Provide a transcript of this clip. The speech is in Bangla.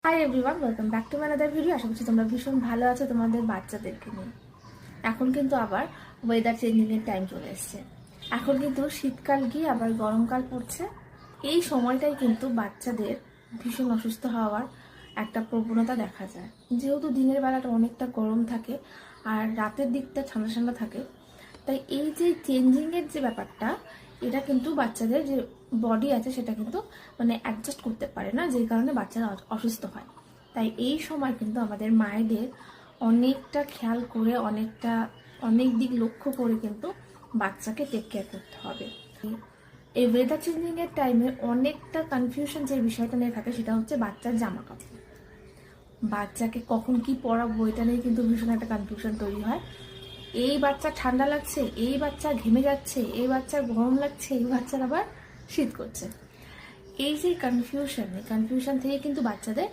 High everyone, welcome back to my another video. আশা করছি তোমরা ভীষণ ভালো আছো তোমাদের বাচ্চাদেরকে নিয়ে। এখন কিন্তু আবার ওয়েদার চেঞ্জিংয়ের টাইম চলে এসছে। এখন কিন্তু শীতকাল গিয়ে আবার গরমকাল পড়ছে। এই সময়টাই কিন্তু বাচ্চাদের ভীষণ অসুস্থ হওয়ার একটা প্রবণতা দেখা যায়, যেহেতু দিনের বেলাটা অনেকটা গরম থাকে আর রাতের দিকটা ঠান্ডা ঠান্ডা থাকে। তাই এই যে চেঞ্জিংয়ের যে ব্যাপারটা, এটা কিন্তু বাচ্চাদের যে বডি আছে সেটা কিন্তু অ্যাডজাস্ট করতে পারে না, যেই কারণে বাচ্চারা অসুস্থ হয়। তাই এই সময় কিন্তু আমাদের মায়েদের অনেকটা খেয়াল করে অনেক দিক লক্ষ্য করে কিন্তু বাচ্চাকে টেক কেয়ার করতে হবে। এই ওয়েদার চেঞ্জিংয়ের টাইমে অনেকটা কনফিউশন যে বিষয়টা নিয়ে থাকে সেটা হচ্ছে বাচ্চার জামা কাপড়। বাচ্চাকে কখন কি পরাবো এটা নিয়ে কিন্তু ভীষণ একটা কনফিউশন তৈরি হয়। এই বাচ্চা ঠান্ডা লাগছে, এই বাচ্চা ঘেমে যাচ্ছে, এই বাচ্চার গরম লাগছে, এই বাচ্চার আবার শীত করছে। এই যে কনফিউশন থেকে কিন্তু বাচ্চাদের